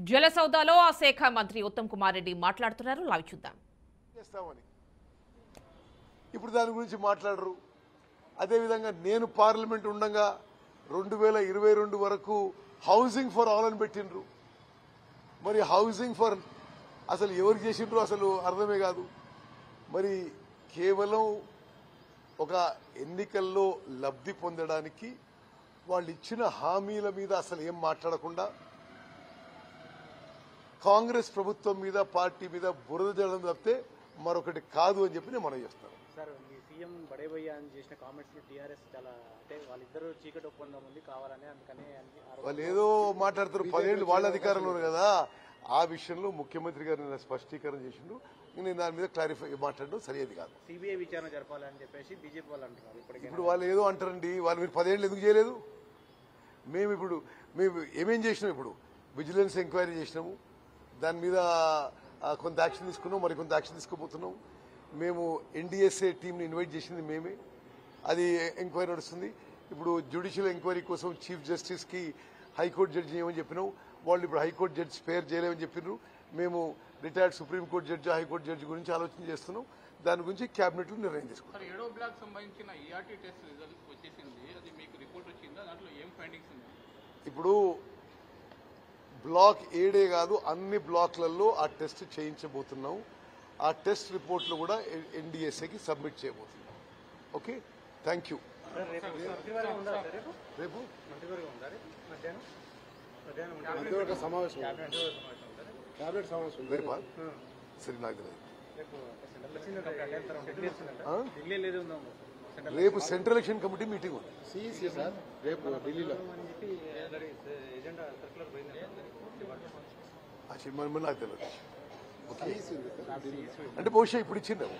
జలసౌదాలో ఆ శాఖ మంత్రి ఉత్తమ్ కుమార్ రెడ్డి మాట్లాడుతున్నారు. లైవ్ చూద్దాం. ఇప్పుడు దాని గురించి మాట్లాడరు. అదేవిధంగా నేను పార్లమెంట్ ఉండగా 2022 వరకు హౌసింగ్ ఫర్ ఆల్ అని పెట్టిండ్రు. మరి హౌసింగ్ ఫర్ అసలు ఎవరికి చేసిండ్రు అసలు అర్థమే కాదు. మరి కేవలం ఒక ఎన్నికల్లో లబ్ధి పొందడానికి వాళ్ళు ఇచ్చిన హామీల మీద అసలు ఏం మాట్లాడకుండా కాంగ్రెస్ ప్రభుత్వం మీద పార్టీ మీద బురద జల్లడం తప్పితే మరొకటి కాదు అని చెప్పి నేను మనం చేస్తాను. సార్ మీ సీఎం బడేబయ్య అని చేసిన కామెంట్స్ టీఆర్ఎస్ చాలా అంటే వాళ్ళిద్దరూ చీకటి ఒప్పందం ఉంది కావాలని అందుకనే వాళ్ళు ఏదో మాట్లాడుతారు. 10 ఏళ్ళు వాళ్ళ అధికారంలో కదా. ఆ విషయంలో ముఖ్యమంత్రి గారు నిన్న స్పష్టీకరణ చేసిండు. నేను దాని మీద క్లారిఫై మాట్లాడడం సరియేది కాదు. సిబిఐ విచారణ జరపాలని చెప్పేసి బీజేపీ వాళ్ళు అంటున్నారు. ఇప్పుడు వాళ్ళు ఏదో అంటారండి. వాళ్ళు మీరు 10 ఏళ్ళు ఎందుకు చేయలేదు? మేము ఏమేం చేసినాం? ఇప్పుడు విజిలెన్స్ ఎంక్వైరీ చేసినాము. దాని మీద కొంత యాక్షన్ తీసుకున్నాం, మరి కొంత యాక్షన్ తీసుకోబోతున్నాం. మేము ఎన్డీఎస్ఏ టీంని ఇన్వైట్ చేసింది మేమే. అది ఎంక్వైరీ నడుస్తుంది. ఇప్పుడు జ్యుడిషియల్ ఎంక్వైరీ కోసం చీఫ్ జస్టిస్కి హైకోర్టు జడ్జి ఏమని చెప్పినాం. వాళ్ళు ఇప్పుడు హైకోర్టు జడ్జి స్పేర్ చేయలేమని చెప్పినారు. మేము retired supreme court judge high court judge గురించి ఆలోచన చేస్తున్నాం. దాని గురించి క్యాబినెట్ లో నిర్ణయం తీసుకున్నాం. 7వ బ్లాక్ సంబంధించిన ఈఆర్టీ టెస్ట్ రిజల్ట్ వచ్చేసింది. అది మీకు రిపోర్ట్ వచ్చిందా? దాంట్లో ఏం ఫైండింగ్స్ ఉన్నాయి? ఇప్పుడు బ్లాక్ 7 కాదు, అన్ని బ్లాక్లలో ఆ టెస్ట్ చేయించబోతున్నాం. ఆ టెస్ట్ రిపోర్ట్లు కూడా ఎన్డీఎస్ఏకి సబ్మిట్ చేయబోతున్నాం. Okay, thank you. రేపు సరే, నాకు రేపు సెంట్రల్ ఎలక్షన్ కమిటీ మీటింగ్ ఉంది. రేపు ఢిల్లీలో నాకు తెలియదు. అంటే బహుశా ఇప్పుడు ఇచ్చిందేమో.